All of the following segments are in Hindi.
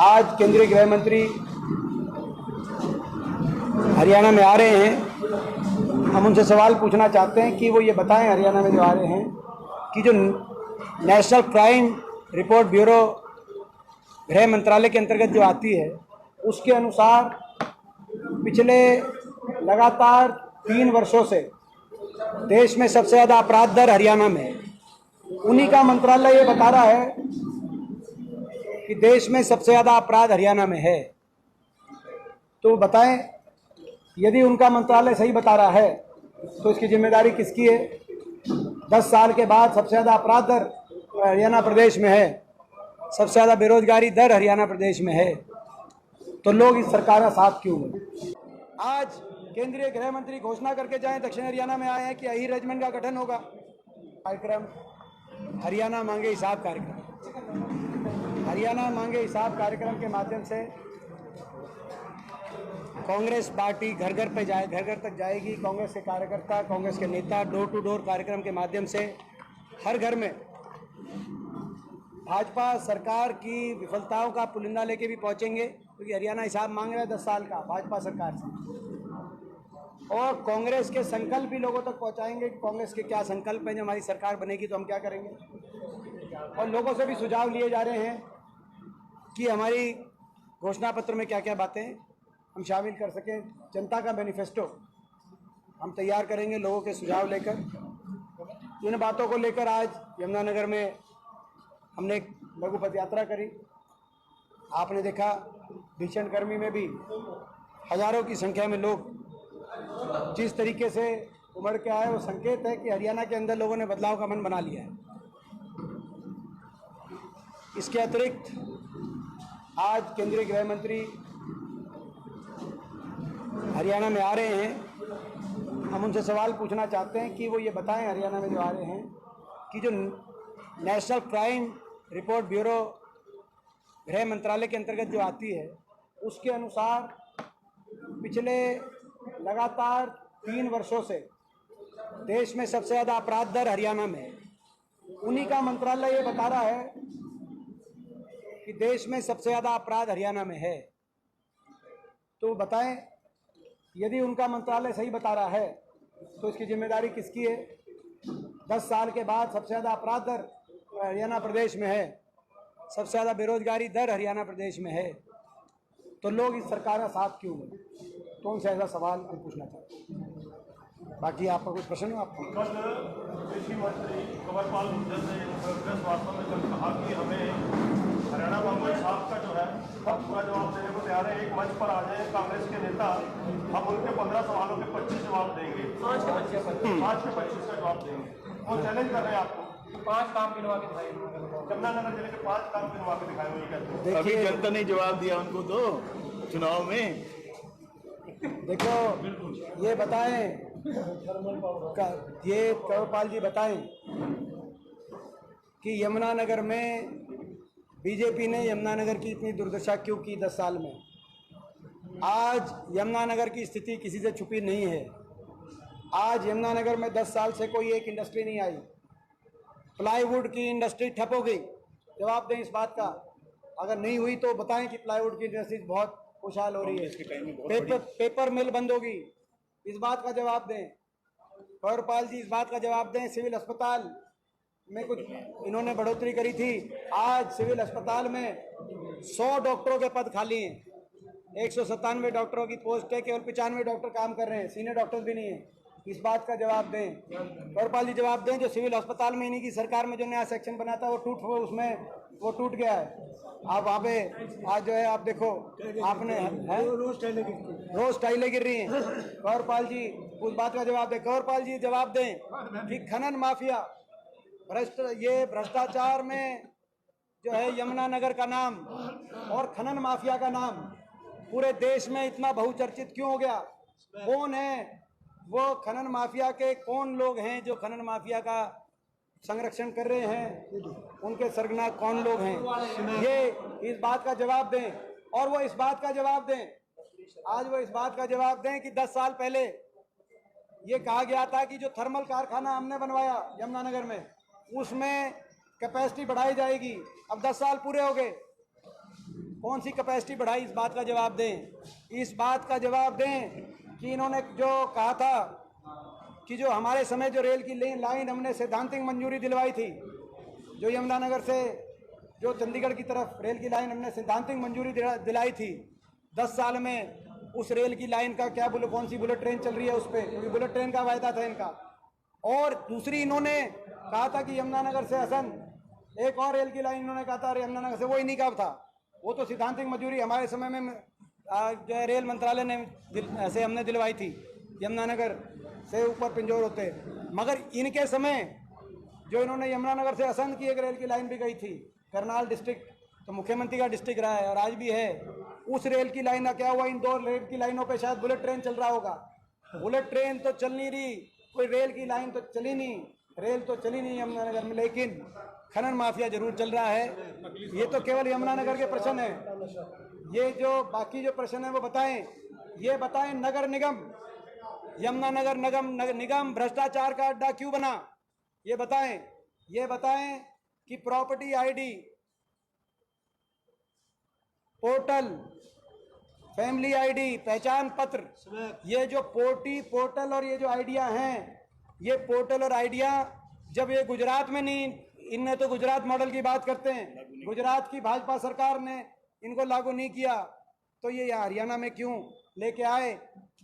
आज केंद्रीय गृह मंत्री हरियाणा में आ रहे हैं। हम उनसे सवाल पूछना चाहते हैं कि वो ये बताएं, हरियाणा में जो आ रहे हैं, कि जो नेशनल क्राइम रिपोर्ट ब्यूरो गृह मंत्रालय के अंतर्गत जो आती है, उसके अनुसार पिछले लगातार 3 वर्षों से देश में सबसे ज़्यादा अपराध दर हरियाणा में है। उन्हीं का मंत्रालय ये बता रहा है कि देश में सबसे ज़्यादा अपराध हरियाणा में है। तो बताएं, यदि उनका मंत्रालय सही बता रहा है तो इसकी जिम्मेदारी किसकी है? 10 साल के बाद सबसे ज़्यादा अपराध दर हरियाणा प्रदेश में है, सबसे ज़्यादा बेरोजगारी दर हरियाणा प्रदेश में है, तो लोग इस सरकार का साथ क्यों लें? आज केंद्रीय गृह मंत्री घोषणा करके जाएं, दक्षिण हरियाणा में आए हैं कि अहीर रेजिमेंट का गठन होगा। कार्यक्रम हरियाणा मांगे हिसाब कार्यक्रम, हरियाणा मांगे हिसाब कार्यक्रम के माध्यम से कांग्रेस पार्टी घर घर पे जाए, घर घर तक जाएगी। कांग्रेस के कार्यकर्ता, कांग्रेस के नेता डोर टू डोर कार्यक्रम के माध्यम से हर घर में भाजपा सरकार की विफलताओं का पुलिंदा लेके भी पहुंचेंगे, क्योंकि हरियाणा हिसाब मांग रहा है 10 साल का भाजपा सरकार से। और कांग्रेस के संकल्प भी लोगों तक पहुंचाएंगे कि कांग्रेस के क्या संकल्प हैं, जब हमारी सरकार बनेगी तो हम क्या करेंगे। और लोगों से भी सुझाव लिए जा रहे हैं कि हमारी घोषणा पत्र में क्या क्या बातें हम शामिल कर सकें। जनता का मैनिफेस्टो हम तैयार करेंगे लोगों के सुझाव लेकर। इन बातों को लेकर आज यमुनानगर में हमने एक लघु पद यात्रा करी। आपने देखा भीषण गर्मी में भी हजारों की संख्या में लोग जिस तरीके से उमड़ के आए, वो संकेत है कि हरियाणा के अंदर लोगों ने बदलाव का मन बना लिया है। इसके अतिरिक्त आज केंद्रीय गृह मंत्री हरियाणा में आ रहे हैं। हम उनसे सवाल पूछना चाहते हैं कि वो ये बताएं, हरियाणा में जो आ रहे हैं, कि जो नेशनल क्राइम रिपोर्ट ब्यूरो गृह मंत्रालय के अंतर्गत जो आती है, उसके अनुसार पिछले लगातार 3 वर्षों से देश में सबसे ज़्यादा अपराध दर हरियाणा में है। उन्हीं का मंत्रालय ये बता रहा है कि देश में सबसे ज़्यादा अपराध हरियाणा में है। तो बताएं, यदि उनका मंत्रालय सही बता रहा है तो इसकी जिम्मेदारी किसकी है? 10 साल के बाद सबसे ज़्यादा अपराध दर हरियाणा प्रदेश में है, सबसे ज़्यादा बेरोजगारी दर हरियाणा प्रदेश में है, तो लोग इस सरकार का साथ क्यों लें? तो उनसे ऐसा सवाल हम पूछना चाहते हैं। बाकी आपका कुछ प्रश्न हो? आपको कल कृषि मंत्री कंवरपाल गुर्जर ने प्रेस वार्ता में कल कहा कि हमें हरियाणा मामले साहब का जो है सब पूरा जवाब देने को तैयार है। एक मंच पर आ जाए कांग्रेस के नेता, हम उनके 15 सवालों के 25 जवाब देंगे, 5 के 25 का जवाब देंगे। वो चैलेंज कर रहे हैं आपको 5 काम गिनवा के दिखाए, यमुनानगर जिले के 5 काम गिनवा के दिखाए हुए कहते हैं। अभी जनता ने जवाब दिया उनको तो चुनाव में। देखो, ये बताएं, ये कंवरपाल जी बताएं कि यमुनानगर में बीजेपी ने यमुनानगर की इतनी दुर्दशा क्यों की 10 साल में? आज यमुनानगर की स्थिति किसी से छुपी नहीं है। आज यमुनानगर में 10 साल से कोई एक इंडस्ट्री नहीं आई। प्लाईवुड की इंडस्ट्री ठप हो गई। जवाब दें इस बात का। अगर नहीं हुई तो बताएं कि प्लाईवुड की इंडस्ट्री बहुत खुशहाल हो रही है। पेपर मिल बंद होगी, इस बात का जवाब दें। कंवरपाल जी इस बात का जवाब दें। सिविल अस्पताल में कुछ इन्होंने बढ़ोतरी करी थी। आज सिविल अस्पताल में 100 डॉक्टरों के पद खाली हैं। 197 डॉक्टरों की पोस्ट है, केवल 95 डॉक्टर काम कर रहे हैं, सीनियर डॉक्टर भी नहीं है। इस बात का जवाब दें। कंवरपाल जी जवाब दें। जो सिविल अस्पताल में इन्हीं की सरकार में जो नया सेक्शन बना था वो टूट गया है। आप वहाँ पे आज जो है आप देखो, आपने रोज टाइलें गिर रही हैं। कंवरपाल जी उस बात का जवाब दें। कंवरपाल जी जवाब दें कि खनन माफिया भ्रष्टाचार में जो है यमुनानगर का नाम और खनन माफिया का नाम पूरे देश में इतना बहुचर्चित क्यों हो गया? कौन है वो खनन माफिया के? कौन लोग हैं जो खनन माफिया का संरक्षण कर रहे हैं? उनके सरगना कौन लोग हैं? ये इस बात का जवाब दें। और वो इस बात का जवाब दें, आज वो इस बात का जवाब दें कि 10 साल पहले ये कहा गया था कि जो थर्मल कारखाना हमने बनवाया यमुनानगर में, उसमें कैपेसिटी बढ़ाई जाएगी। अब 10 साल पूरे हो गए, कौन सी कैपेसिटी बढ़ाई, इस बात का जवाब दें। इस बात का जवाब दें कि इन्होंने जो कहा था कि जो हमारे समय जो रेल की लाइन हमने सैद्धांतिक मंजूरी दिलवाई थी, जो यमुनानगर से जो चंडीगढ़ की तरफ रेल की लाइन हमने सैद्धांतिक मंजूरी दिलाई थी, 10 साल में उस रेल की लाइन का क्या कौन सी बुलेट ट्रेन चल रही है उस पर, क्योंकि बुलेट ट्रेन का वायदा था इनका। और दूसरी इन्होंने कहा था कि यमुनानगर से हसन एक और रेल की लाइन इन्होंने कहा था यमुनानगर से, वो ही नहीं कहा था, वो तो सैद्धांतिक मंजूरी हमारे समय में जो रेल मंत्रालय ने ऐसे हमने दिलवाई थी, यमुनानगर से ऊपर पिंजौर होते। मगर इनके समय जो इन्होंने यमुनानगर से हसन की एक रेल की लाइन भी गई थी, करनाल डिस्ट्रिक्ट तो मुख्यमंत्री का डिस्ट्रिक्ट रहा है और आज भी है, उस रेल की लाइन का क्या हुआ, इन 2 रेल की लाइनों पे शायद बुलेट ट्रेन चल रहा होगा। बुलेट ट्रेन तो चल नहीं रही, कोई रेल की लाइन तो चली नहीं, रेल तो चली नहीं यमुनानगर में, लेकिन खनन माफिया जरूर चल रहा है। ये तो केवल यमुनानगर के प्रश्न है, ये जो बाकी जो प्रश्न है वो बताएं, ये बताएं नगर निगम, यमुनानगर निगम भ्रष्टाचार का अड्डा क्यों बना, ये बताएं कि property ID, portal, family ID, पहचान पत्र, ये जो पोर्टल और ये जो आइडिया हैं, ये पोर्टल और आइडिया जब ये गुजरात में नहीं, इनने तो गुजरात मॉडल की बात करते हैं, गुजरात की भाजपा सरकार ने इनको लागू नहीं किया, तो ये हरियाणा में क्यों लेके आए।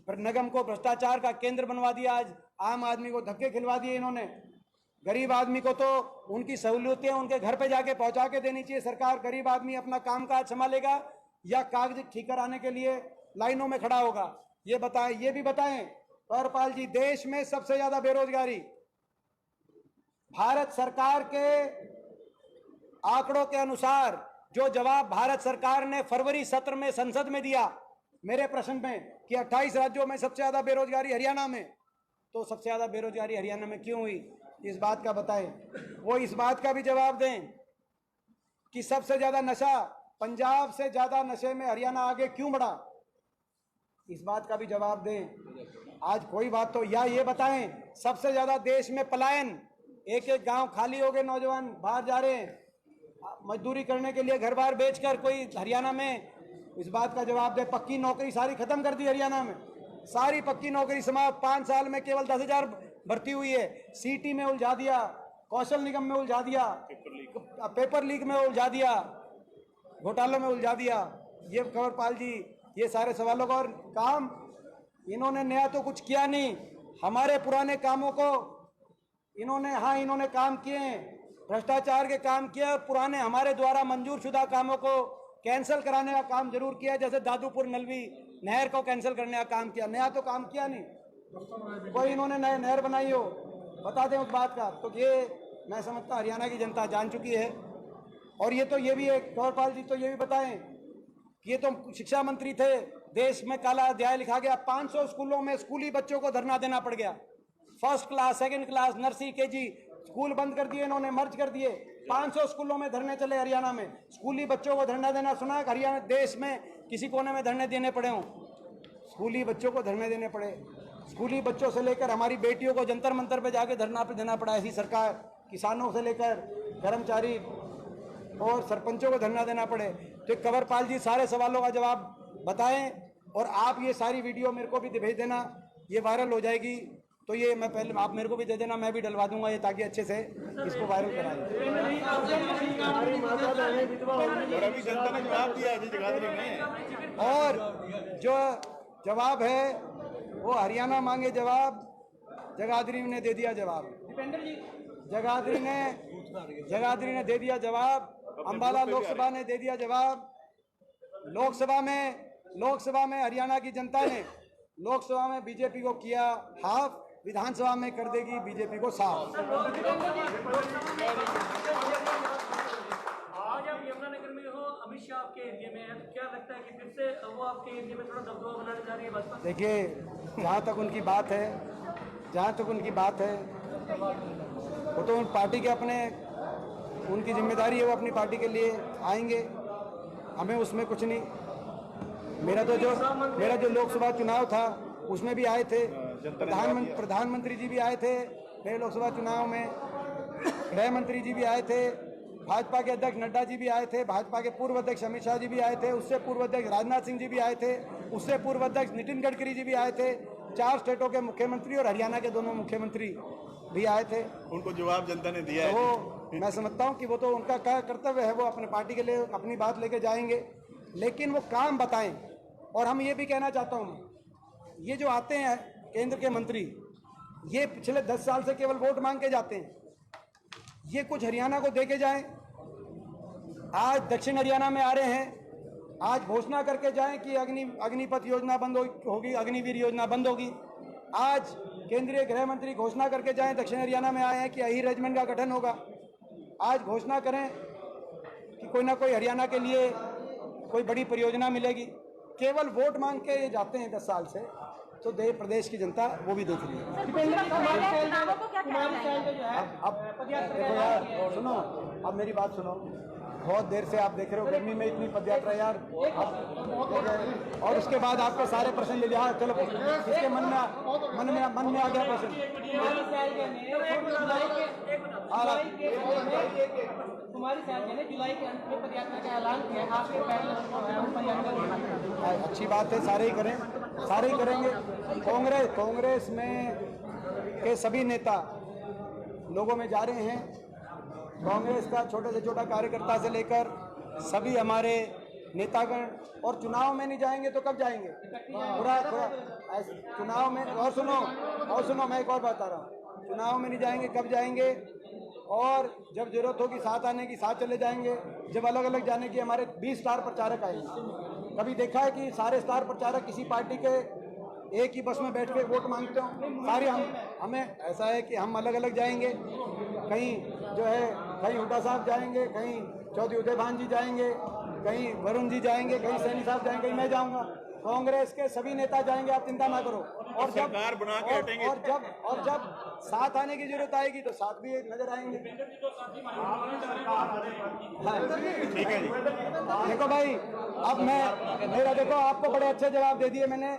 निगम को भ्रष्टाचार का केंद्र बनवा दिया, आज आम आदमी को धक्के खिलवा दिए इन्होंने। गरीब आदमी को तो उनकी सहूलियतें उनके घर पे जाके पहुंचा के देनी चाहिए सरकार। गरीब आदमी अपना कामकाज संभालेगा या कागज ठीक कराने के लिए लाइनों में खड़ा होगा, ये बताएं। ये भी बताएं कंवरपाल जी, देश में सबसे ज्यादा बेरोजगारी भारत सरकार के आंकड़ों के अनुसार, जो जवाब भारत सरकार ने फरवरी सत्र में संसद में दिया मेरे प्रश्न में कि 28 राज्यों में सबसे ज्यादा बेरोजगारी हरियाणा में, तो सबसे ज्यादा बेरोजगारी हरियाणा में क्यों हुई, इस बात का बताएं। वो इस बात का भी जवाब दें कि सबसे ज्यादा नशा, पंजाब से ज्यादा नशे में हरियाणा आगे क्यों बढ़ा, इस बात का भी जवाब दें। आज कोई बात तो, या ये बताएं सबसे ज्यादा देश में पलायन, एक एक गांव खाली हो गए, नौजवान बाहर जा रहे हैं मजदूरी करने के लिए, घर बार बेचकर कोई हरियाणा में, इस बात का जवाब दे। पक्की नौकरी सारी खत्म कर दी हरियाणा में, सारी पक्की नौकरी समाप्त, 5 साल में केवल 10,000 भर्ती हुई है, सीटी में उलझा दिया, कौशल निगम में उलझा दिया, पेपर लीक में उलझा दिया, घोटालों में उलझा दिया। ये कंवरपाल जी, ये सारे सवालों का, और काम इन्होंने नया तो कुछ किया नहीं, हमारे पुराने कामों को इन्होंने काम किए, भ्रष्टाचार के काम किए, और पुराने हमारे द्वारा मंजूर शुदा कामों को कैंसिल कराने का काम जरूर किया, जैसे दादूपुर नलवी नहर को कैंसिल करने का काम किया, नया तो काम किया नहीं। कोई इन्होंने नए नहर बनाई हो, बता दें उस बात का, तो ये मैं समझता हरियाणा की जनता जान चुकी है। और ये भी है कंवरपाल जी, तो ये भी बताएं कि ये तो शिक्षा मंत्री थे, देश में काला अध्याय लिखा गया, 500 स्कूलों में स्कूली बच्चों को धरना देना पड़ गया, first class, second class, nursery, KG school बंद कर दिए इन्होंने, मर्ज कर दिए, 500 स्कूलों में धरने चले हरियाणा में, स्कूली बच्चों को धरना देना सुना है हरियाणा देश में किसी कोने में धरने देने पड़े हों, स्कूली बच्चों को धरने देने पड़े, स्कूली बच्चों से लेकर हमारी बेटियों को जंतर मंतर पे जाके धरना पे देना पड़ा, ऐसी सरकार, किसानों से लेकर कर्मचारी और सरपंचों को धरना देना पड़े। तो कंवरपाल जी सारे सवालों का जवाब बताएं, और आप ये सारी वीडियो मेरे को भी भेज देना, ये वायरल हो जाएगी, तो ये मैं पहले आप मेरे को भी दे देना, मैं भी डलवा दूंगा ये, ताकि अच्छे से इसको वायरल कराएं। और जो जवाब है वो हरियाणा मांगे जवाब, जगाधरी ने दे दिया जवाब, जगाधरी ने दे दिया जवाब, अंबाला लोकसभा ने दे दिया जवाब, लोकसभा में हरियाणा की जनता ने लोकसभा में बीजेपी को किया हाफ, विधानसभा में कर देगी बीजेपी को साफ। आज आप यमुनानगर में हो, अमित शाह आपके एरिया में है, तो क्या लगता है कि फिर से वो आपके एरिया में थोड़ा दबदबा बनाने जा रही है भाजपा? देखिए, जहाँ तक उनकी बात है वो तो पार्टी के अपने, उनकी जिम्मेदारी है, वो अपनी पार्टी के लिए आएंगे, हमें उसमें कुछ नहीं। मेरा जो लोकसभा चुनाव था उसमें भी आए थे, प्रधानमंत्री जी भी आए थे मेरे लोकसभा चुनाव में, गृह मंत्री जी भी आए थे, भाजपा के अध्यक्ष नड्डा जी भी आए थे, भाजपा के पूर्व अध्यक्ष अमित शाह जी भी आए थे, उससे पूर्व अध्यक्ष राजनाथ सिंह जी भी आए थे, उससे पूर्व अध्यक्ष नितिन गडकरी जी भी आए थे, 4 स्टेटों के मुख्यमंत्री और हरियाणा के दोनों मुख्यमंत्री भी आए थे। उनको जवाब जनता ने दिया है। तो मैं समझता हूँ कि वो तो उनका क्या कर्तव्य है, वो अपने पार्टी के लिए अपनी बात लेके जाएंगे, लेकिन वो काम बताएं। और हम ये भी कहना चाहता हूँ, ये जो आते हैं केंद्र के मंत्री, ये पिछले 10 साल से केवल वोट मांग के जाते हैं। ये कुछ हरियाणा को दे के जाएं। आज दक्षिण हरियाणा में आ रहे हैं, आज घोषणा करके जाएं कि अग्निपथ योजना बंद होगी, अग्निवीर योजना बंद होगी। आज केंद्रीय गृह मंत्री घोषणा करके जाएं, दक्षिण हरियाणा में आए हैं कि अही रेजिमेंट का गठन होगा। आज घोषणा करें कि कोई ना कोई हरियाणा के लिए कोई बड़ी परियोजना मिलेगी। केवल वोट मांग के ये जाते हैं 10 साल से, तो प्रदेश की जनता वो भी देख रही है। अब देखो यार, सुनो, अब मेरी बात सुनो। बहुत देर से आप देख रहे हो, गर्मी में इतनी पदयात्रा यार, और उसके बाद आपके सारे प्रश्न ले लिया। चलो, इसके मन में आ गया प्रश्न। कुमारी साहब ने जुलाई के अंत में पदयात्रा का ऐलान किया, आपके पहले अच्छी बात है, सारे ही करें, सारे ही करेंगे। कांग्रेस में के सभी नेता लोगों में जा रहे हैं। कांग्रेस का छोटे से छोटा कार्यकर्ता से लेकर सभी हमारे नेतागण, और चुनाव में नहीं जाएंगे तो कब जाएंगे? पूरा चुनाव में, और सुनो मैं एक और बात बता रहा हूँ, चुनाव में नहीं जाएंगे कब जाएंगे? और जब जरूरत होगी साथ आने की, साथ चले जाएंगे। जब अलग अलग जाने की, हमारे 20 स्टार प्रचारक आएंगे। कभी देखा है कि सारे स्टार प्रचारक किसी पार्टी के एक ही बस में बैठ के वोट मांगते हो? सारे हमें ऐसा है कि हम अलग अलग जाएंगे। कहीं जो है, कहीं हुड्डा साहब जाएंगे, कहीं चौधरी उदय भान जी जाएंगे, कहीं वरुण जी जाएंगे, कहीं सैनी साहब जाएंगे, कहीं मैं जाऊंगा। कांग्रेस के सभी नेता जाएंगे, आप चिंता ना करो। और जब सरकार बना के हटेंगे। और जब साथ आने की जरूरत आएगी तो साथ भी नजर आएंगे। ठीक है जी। देखो भाई, अब मेरा देखो, आपको बड़े अच्छे जवाब दे दिए मैंने।